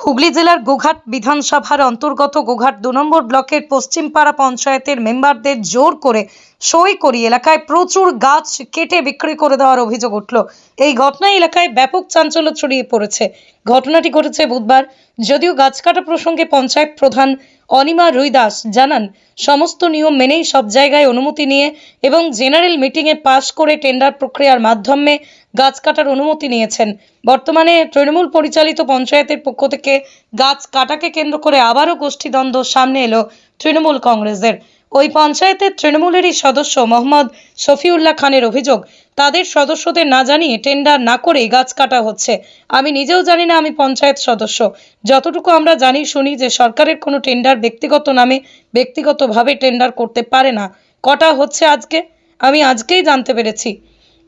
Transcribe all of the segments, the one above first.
হুগলি জেলার গোঘাট বিধানসভার অন্তর্গত গোঘাট ২ নম্বর ব্লকের পশ্চিমপাড়া পঞ্চায়েতের মেম্বারদের জোর করে সই করিয়ে এলাকায় প্রচুর গাছ কেটে বিক্রি করে দেওয়ার অভিযোগ উঠল। এই ঘটনায় এলাকায় ব্যাপক চাঞ্চল্য ছড়িয়ে পড়েছে। ঘটনাটি ঘটেছে বুধবার। যদিও গাছ কাটা প্রসঙ্গে পঞ্চায়েত প্রধান অনিমা রুইদাস জানান, সমস্ত নিয়ম মেনেই সব জায়গায় অনুমতি নিয়ে এবং জেনারেল মিটিংয়ে পাশ করে টেন্ডার প্রক্রিয়ার মাধ্যমে গাছ কাটার অনুমতি নিয়েছেন। বর্তমানে তৃণমূল পরিচালিত পঞ্চায়েতের পক্ষ থেকে গাছ কাটাকে কেন্দ্র করে আবারও গোষ্ঠীদ্বন্দ্ব সামনে এলো তৃণমূল কংগ্রেসের। ওই পঞ্চায়েতের তৃণমূলেরই সদস্য মোহাম্মদ শফিউল্লাহ খানের অভিযোগ, তাদের সদস্যদের না জানিয়ে টেন্ডার না করেই গাছ কাটা হচ্ছে। আমি নিজেও জানি না, আমি পঞ্চায়েত সদস্য। যতটুকু আমরা জানি শুনি যে সরকারের কোনো টেন্ডার ব্যক্তিগত নামে ব্যক্তিগতভাবে টেন্ডার করতে পারে না। কটা হচ্ছে আজকে, আমি আজকেই জানতে পেরেছি।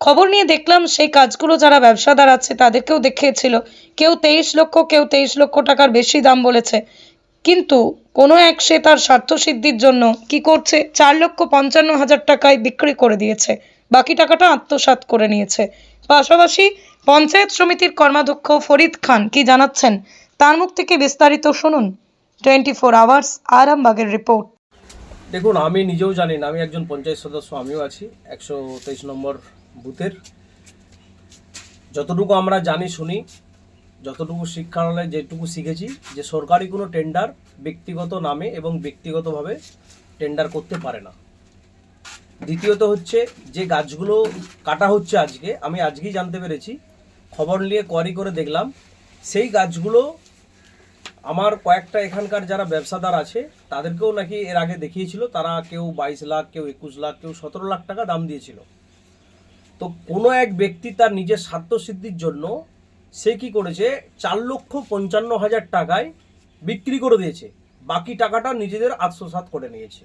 খবর নিয়ে দেখলাম সেই কাজগুলো যারা ব্যবসাদার আছে তাদেরকেও দেখিয়েছিল। কেউ 23 লক্ষ, কেউ 23 লক্ষ টাকার বেশি দাম বলেছে। কিন্তু কোনো এক সে তার স্বার্থসিদ্ধির জন্য কি করছে, 4,55,000 টাকায় বিক্রি করে দিয়েছে, বাকি টাকাটা আত্মসাৎ করে নিয়েছে। পাশাপাশি পঞ্চায়েত সমিতির কর্মাধ্যক্ষ ফরিদ খান কি জানাচ্ছেন তার মুখ থেকে বিস্তারিত শুনুন। 24 আওয়ার্স আরামবাগের রিপোর্ট। দেখুন, আমি নিজেও জানি না, আমি একজন পঞ্চায়েত সদস্য, আমিও আছি 123 নম্বর বুথের। যতটুকু আমরা জানি শুনি, যতটুকু শিক্ষালয়ে যেটুকু শিখেছি, যে সরকারি কোনো টেন্ডার ব্যক্তিগত নামে এবং ব্যক্তিগতভাবে টেন্ডার করতে পারে না। দ্বিতীয়ত হচ্ছে, যে গাছগুলো কাটা হচ্ছে আজকে, আমি আজকেই জানতে পেরেছি, খবর নিয়ে কোয়ারি করে দেখলাম, সেই গাছগুলো আমার কয়েকটা এখানকার যারা ব্যবসাদার আছে তাদেরকেও নাকি এর আগে দেখিয়েছিল, তারা কেউ 22 লাখ, কেউ 21 লাখ, কেউ 17 লাখ টাকা দাম দিয়েছিল। তো কোনো এক ব্যক্তি তার নিজের স্বার্থসিদ্ধির জন্য সে কি করেছে, 4,55,000 টাকায় বিক্রি করে দিয়েছে, বাকি টাকাটা নিজেদের আত্মসাৎ করে নিয়েছে।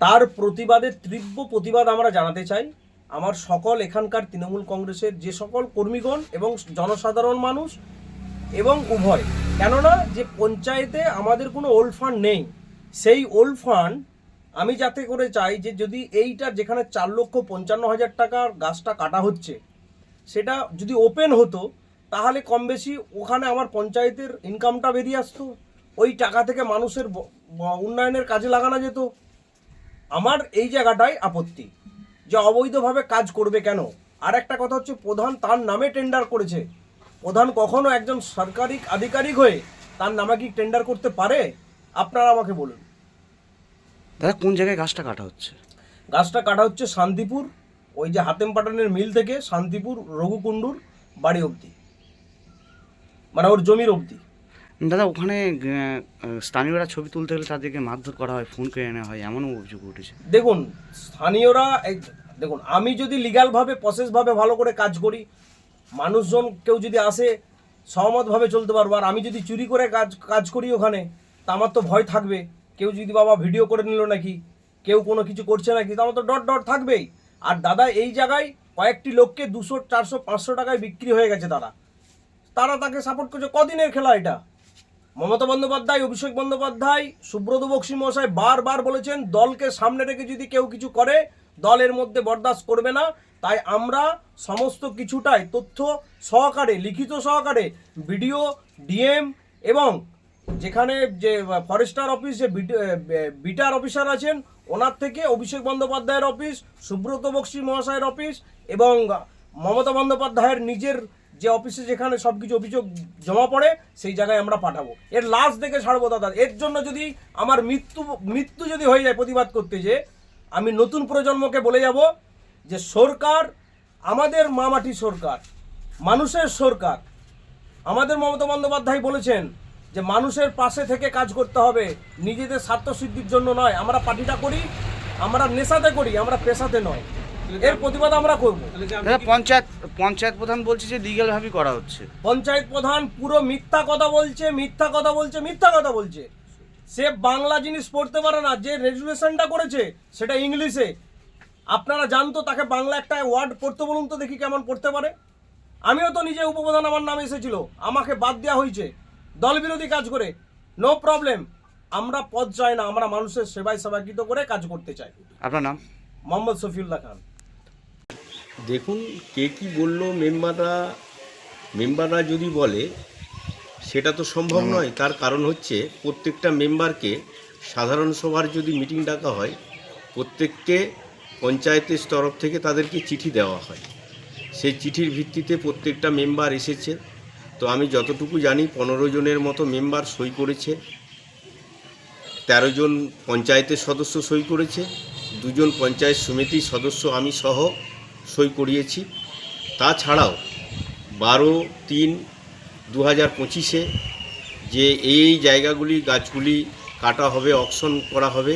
তার প্রতিবাদে তীব্র প্রতিবাদ আমরা জানাতে চাই। আমার সকল এখানকার তৃণমূল কংগ্রেসের যে সকল কর্মীগণ এবং জনসাধারণ মানুষ এবং উভয়, কেননা যে পঞ্চায়েতে আমাদের কোনো ওল্ড ফান্ড নেই, সেই ওল্ড ফান্ড আমি যাতে করে চাই যে যদি এইটা যেখানে 4,55,000 টাকার গাছটা কাটা হচ্ছে সেটা যদি ওপেন হতো, তাহলে কম বেশি ওখানে আমার পঞ্চায়েতের ইনকামটা বেরিয়ে আসতো, ওই টাকা থেকে মানুষের উন্নয়নের কাজে লাগানো যেত। আমার এই জায়গাটাই আপত্তি যে অবৈধভাবে কাজ করবে কেন। আর একটা কথা হচ্ছে, প্রধান তার নামে টেন্ডার করেছে। প্রধান কখনো একজন সরকারি আধিকারিক হয়ে তার নামে কি টেন্ডার করতে পারে? আপনারা আমাকে বলুন। দাদা, কোন জায়গায় গাছটা কাটা হচ্ছে? গাছটা কাটা হচ্ছে শান্তিপুর, ওই যে হাতেম পাঠানের মিল থেকে শান্তিপুর রঘুকুণ্ডুর বাড়ি অবধি, মানে ওর জমির অবধি। দাদা, ওখানে স্থানীয়রা ছবি তুলতে গেলে তাদেরকে মারধর করা হয়, ফোন করে নেওয়া হয়, এমনও অভিযোগ উঠেছে। দেখুন, স্থানীয়রা দেখুন, আমি যদি লিগ্যালভাবে প্রসেসভাবে ভালো করে কাজ করি, মানুষজন কেউ যদি আসে সহমতভাবে চলতে পারবো। আর আমি যদি চুরি করে কাজ করি ওখানে, তা আমার তো ভয় থাকবে। কেউ যদি বাবা ভিডিও করে নিল নাকি, কেউ কোনো কিছু করছে নাকি, তা আমার তো ডট থাকবেই। আর দাদা এই জায়গায় কয়েকটি লোককে 200, 400, 500 টাকায় বিক্রি হয়ে গেছে। তারা তাকে সাপোর্ট করছে। কদিনের খেলা এটা? মমতা বন্দ্যোপাধ্যায়, অভিষেক বন্দ্যোপাধ্যায়, সুব্রত বক্সী মহাশয় বারবার বলেছেন, দলকে সামনে রেখে যদি কেউ কিছু করে দলের মধ্যে বরদাস্ত করবে না। তাই আমরা সমস্ত কিছুটাই তথ্য সহকারে, লিখিত সহকারে বিডিও, ডিএম এবং যেখানে যে ফরেস্টার অফিস, যে বিটার অফিসার আছেন ওনার থেকে অভিষেক বন্দ্যোপাধ্যায়ের অফিস, সুব্রত বক্সী মহাশয়ের অফিস এবং মমতা বন্দ্যোপাধ্যায়ের নিজের যে অফিসে যেখানে সব কিছু অভিযোগ জমা পড়ে সেই জায়গায় আমরা পাঠাবো। এর লাস্ট দেখে ছাড়বো দাদা। এর জন্য যদি আমার মৃত্যু যদি হয়ে যায় প্রতিবাদ করতে, যে আমি নতুন প্রজন্মকে বলে যাব যে সরকার আমাদের মামাটি সরকার, মানুষের সরকার। আমাদের মমতা বন্দ্যোপাধ্যায় বলেছেন যে মানুষের পাশে থেকে কাজ করতে হবে, নিজেদের স্বার্থসিদ্ধির জন্য নয়। আমরা পার্টিটা করি, আমরা নেশাতে করি, আমরা পেশাতে নয়। এর প্রতিবাদ আমরা করব। পঞ্চায়েত প্রধান বলছে যে লিগ্যাল ভাবে করা হচ্ছে। পঞ্চায়েত প্রধান পুরো মিথ্যা কথা বলছে। সে বাংলা জিনিস পড়তে পারে না। যে রেজুলেশনটা করেছে সেটা ইংলিশে। আপনারা জানতো, তাকে বাংলা একটা ওয়ার্ড পড়তে বলুন তো দেখি কেমন পড়তে পারে। আমিও তো নিজে উপপ্রধান, আমার নাম এসেছিল, আমাকে বাদ দেওয়া হয়েছে দল বিরোধী কাজ করে। নো প্রবলেম, আমরা পদ চাই না, আমরা মানুষের সেবায় সেবাকৃত করে কাজ করতে চাই। আপনার নাম? মোহাম্মদ শফিউল্লাহ খান। দেখুন, কে কি বললো, মেম্বাররা যদি বলে সেটা তো সম্ভব নয়। তার কারণ হচ্ছে প্রত্যেকটা মেম্বারকে সাধারণ সভার যদি মিটিং ডাকা হয়, প্রত্যেককে পঞ্চায়েতের তরফ থেকে তাদেরকে চিঠি দেওয়া হয়। সেই চিঠির ভিত্তিতে প্রত্যেকটা মেম্বার এসেছে। তো আমি যতটুকু জানি 15 জনের মতো মেম্বার সই করেছে, 13 জন পঞ্চায়েতের সদস্য সই করেছে, 2 জন পঞ্চায়েত সমিতির সদস্য আমি সহ সই করিয়েছি। তাছাড়াও 12/3/2025 যে এই জায়গাগুলি গাছগুলি কাটা হবে, অকশন করা হবে,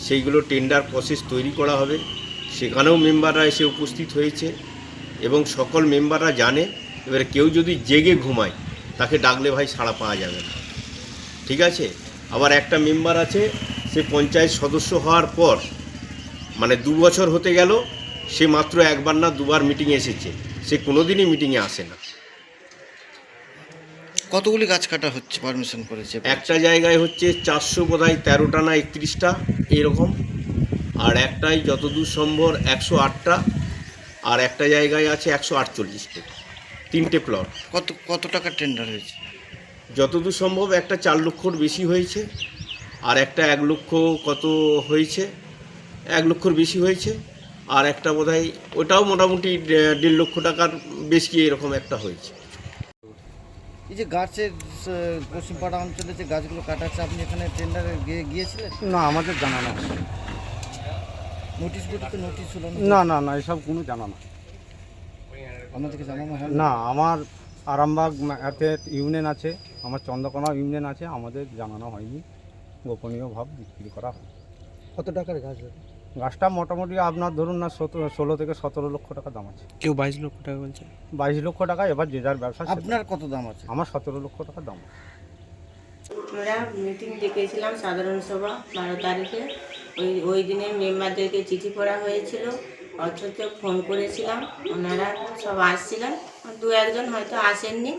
সেইগুলো টেন্ডার প্রসেস তৈরি করা হবে, সেখানেও মেম্বাররা এসে উপস্থিত হয়েছে এবং সকল মেম্বাররা জানে। এবারে কেউ যদি জেগে ঘুমায় তাকে ডাকলে ভাই সাড়া পাওয়া যাবে না, ঠিক আছে? আবার একটা মেম্বার আছে, সে পঞ্চায়েত সদস্য হওয়ার পর মানে 2 বছর হতে গেল, সে মাত্র একবার না দুবার মিটিংয়ে এসেছে, সে কোনোদিনই মিটিংয়ে আসে না। কতগুলি গাছ কাটা হচ্ছে পারমিশন করেছে? একটা জায়গায় হচ্ছে 400 বোধহয় 13টা না 31টা এরকম, আর একটাই যতদূর সম্ভব 108টা, আর একটা জায়গায় আছে 148টা, 3টে প্লট। কত টাকা টেন্ডার হয়েছে? যতদূর সম্ভব একটা 4 লক্ষর বেশি হয়েছে, আর একটা 1 লক্ষ কত হয়েছে, 1 লক্ষর বেশি হয়েছে, আর একটা বোধহয় ওটাও মোটামুটি 1.5 লক্ষ টাকার বেশি এরকম একটা হয়েছে। এই যে গাছের পশ্চিমপাড়া অঞ্চলে যে গাছগুলো কাটা হচ্ছে, আপনি এখানে টেন্ডারে গিয়েছিলেন? না, আমাদের জানা না। নোটিশ বোর্ডে তো নোটিশ হলো না না না, এসব কোনো জানা না। আপনাদেরকে জানানো হয় না, আমার আরামবাগ এতে ইউনিয়ন আছে, আমার চন্দ্রকোনা ইউনিয়ন আছে, আমাদের জানানো হয়নি। গোপনীয় ভাব বিক্রি করা হয়। কত টাকার গাছ? গাছটা মোটামুটি আপনার ধরুন না 16 থেকে 17 লক্ষ টাকা দাম আছে। কেউ 22 লক্ষ টাকা বলছে। 22 লক্ষ টাকা, এবার যে যার ব্যবসা। আপনার কত দাম আছে? আমার 17 লক্ষ টাকা দাম আছে। আমরা মিটিং ডেকেছিলাম সাধারণ সভা 12 তারিখে। ওই দিনে মেম্বারদেরকে চিঠি করা হয়েছিল, অথচ ফোন করেছিলাম, ওনারা সব আসছিলেন, 2-1 হয়তো আসেননি।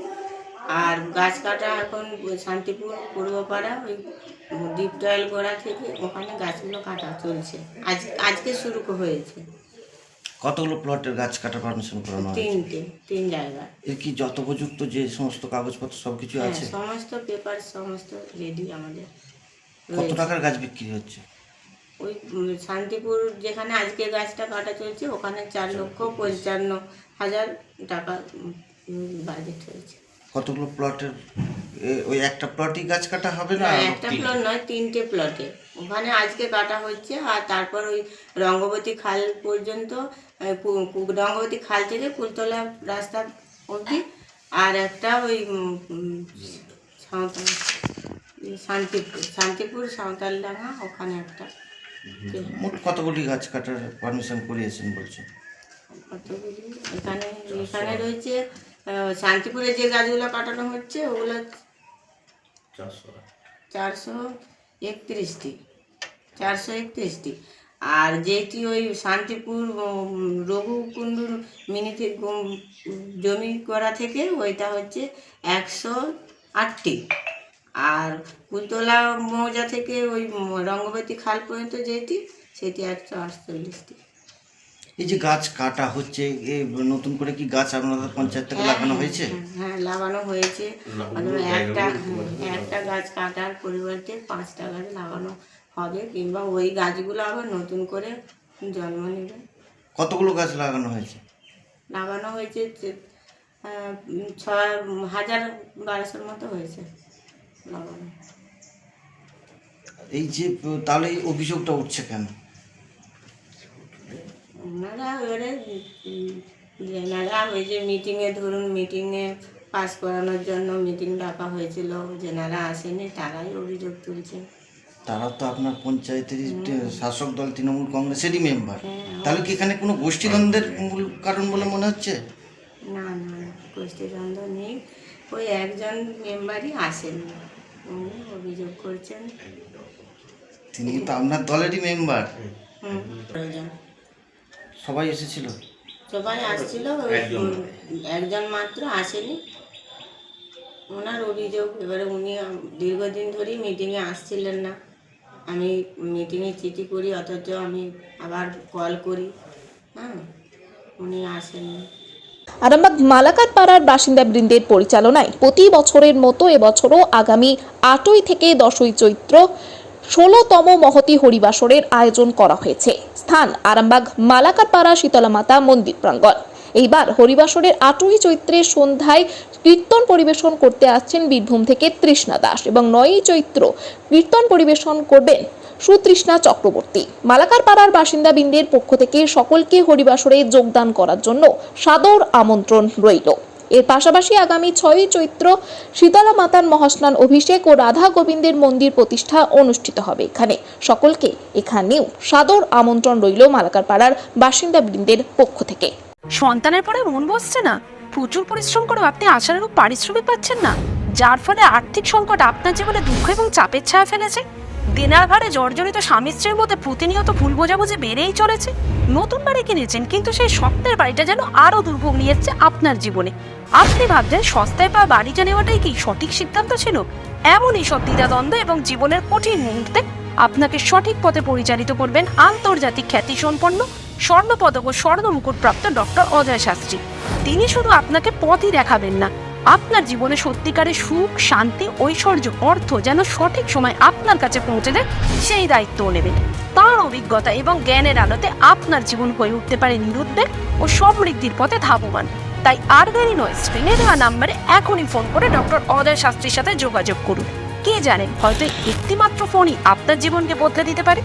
আর গাছ কাটা এখন শান্তিপুর পূর্বপাড়া ওই ডিপটয়েল গোড়া থেকে ওখানে গাছগুলো কাটা চলছে, আজকে শুরু হয়েছে। কতগুলো প্লটের গাছ কাটা পারমিশন করানো হয়েছে? 3 জায়গা। এর কি যথোপযুক্ত যে সমস্ত কাগজপত্র সব কিছু হ্যাঁ, আছে? সমস্ত পেপার সমস্ত রেডি আমাদের কত রয়েছে। টাকার গাছ বিক্রি হচ্ছে? ওই শান্তিপুর যেখানে আজকে গাছটা কাটা চলছে ওখানে 4,55,000 টাকা বাজেট হয়েছে। কতগুলো প্লটের ওই একটা প্লটই গাছ কাটা হবে না? না, একটা প্লট নয়, 3টে প্লটে ওখানে আজকে কাটা হচ্ছে। আর তারপর ওই রঙ্গবতী খাল পর্যন্ত, রঙ্গবতী খাল থেকে কুলতলা রাস্তা অবধি, আর একটা ওই শান্তিপুর সাঁওতালডাঙ্গা ওখানে একটা। মোট কতগুলি গাছ কাটার পারমিশন করিয়েছেন বলছেন? কতগুলি এখানে রয়েছে, শান্তিপুরে যে গাছগুলো কাটানো হচ্ছে ওগুলো 431টি। আর যেটি ওই শান্তিপুর রঘুকুণ্ডুর মিনিতে জমি করা থেকে ওইটা হচ্ছে 108টি। আর কুলতলা মৌজা থেকে ওই রঙ্গবতী খাল পর্যন্ত যেটি সেটি 148টি। এই যে গাছ কাটা হচ্ছে, এই নতুন করে কি গাছ আপনাদের পঞ্চায়েত থেকে লাগানো হয়েছে? হ্যাঁ, লাগানো হয়েছে। অথবা একটা গাছ কাটার পরিবর্তে 5টা গাছ লাগানো হবে, কিংবা ওই গাছগুলো আবার নতুন করে জন্ম নেবে। কতগুলো গাছ লাগানো হয়েছে? লাগানো হয়েছে 6,1200 মতো হয়েছে লাগানো। এই যে তাহলে এই অভিযোগটা উঠছে কেন? ওনারা এবারে যেনারা ওই যে মিটিংয়ে পাস করানোর জন্য মিটিং ডাকা হয়েছিল, যেনারা আসেনি তারাই অভিযোগ তুলছে। তারা তো আপনার পঞ্চায়েতেরই শাসক দল তৃণমূল কংগ্রেসেরই মেম্বার। হ্যাঁ। তাহলে কি এখানে কোনো গোষ্ঠীদ্বন্দ্বের মূল কারণ বলে মনে হচ্ছে? না, গোষ্ঠীদ্বন্দ্ব নেই, ওই একজন মেম্বারই আসেনি, উনি অভিযোগ করছেন। তিনি তো আপনার দলেরই মেম্বার। প্রয়োজন সবাই এসেছিল? সবাই আসছিল, একজন মাত্র আসেনি। ওনার অভিযোগ, এবারে উনি দীর্ঘদিন ধরেই মিটিংয়ে আসছিলেন না। আমি মিটিংয়ে চিঠি করি, অথচ আমি আবার কল করি, হ্যাঁ, উনি আসেননি। আরামবাগ মালাকার পাড়ার বাসিন্দাবৃন্দের পরিচালনায় প্রতি বছরের মতো এবছরও আগামী 8ই থেকে 10ই চৈত্র 16তম মহতী হরিবাসরের আয়োজন করা হয়েছে। স্থান আরামবাগ মালাকার পাড়া শীতলা মাতা মন্দির প্রাঙ্গণ। এইবার হরিবাসরের 8ই চৈত্রের সন্ধ্যায় কীর্তন পরিবেশন করতে আসছেন বীরভূম থেকে তৃষ্ণা দাস এবং 9ই চৈত্র কীর্তন পরিবেশন করবেন সুতৃষ্ণা চক্রবর্তী। মালাকার পাড়ার বাসিন্দাবৃন্দের পক্ষ থেকে সকলকে হরিবাসরে যোগদান করার জন্য সাদর আমন্ত্রণ রইল। এর পাশাপাশি আগামী 6ই চৈত্র শীতলা মাতার মহাস্নান অভিষেক ও রাধা গোবিন্দের মন্দির প্রতিষ্ঠা অনুষ্ঠিত হবে। এখানেও সাদর আমন্ত্রণ রইল মালাকার পাড়ার বাসিন্দাবৃন্দের পক্ষ থেকে। সন্তানের পরে মন বসছে না, প্রচুর পরিশ্রম করেও আপনি আশানুরূপ পারিশ্রমিক পাচ্ছেন না, যার ফলে আর্থিক সংকট আপনার জীবনে দুঃখ এবং চাপের ছায়া ফেলেছে। দিনার ভারে জর্জরিত স্বামী স্ত্রীর মধ্যে প্রতিনিয়ত ভুল বোঝাবুঝি বেড়েই চলেছে। নতুন বাড়ি কিনেছেন, কিন্তু সেই স্বপ্নের বাড়িটা যেন আরো দুর্ভোগ নিয়ে এসেছে আপনার জীবনে। আপনি ভাবছেন সস্তায় পাওয়া বাড়িটা নেওয়াটাই কি সঠিক সিদ্ধান্ত ছিল? এমনই সব দ্বিধাদ্বন্দ্ব এবং জীবনের কঠিন মুহূর্তে আপনাকে সঠিক পথে পরিচালিত করবেন আন্তর্জাতিক খ্যাতিসম্পন্ন স্বর্ণপদক ও স্বর্ণ মুকুট প্রাপ্ত ডক্টর অজয় শাস্ত্রী। তিনি শুধু আপনাকে পথই দেখাবেন না, আপনার জীবনে সত্যিকারের সুখ, শান্তি, ঐশ্বর্য, অর্থ যেন সঠিক সময় আপনার কাছে পৌঁছে দেয় সেই দায়িত্বও নেবেন। তার অভিজ্ঞতা এবং জ্ঞানের আলোতে আপনার জীবন হয়ে উঠতে পারে নিরুদ্বেগ ও সমৃদ্ধির পথে ধাবমান। তাই আর দেরি নয়, স্ক্রিনে দেওয়া নাম্বারে এখনই ফোন করে ডক্টর অজয় শাস্ত্রীর সাথে যোগাযোগ করুন। কে জানেন, হয়তো একটিমাত্র ফোনই আপনার জীবনকে বদলে দিতে পারে।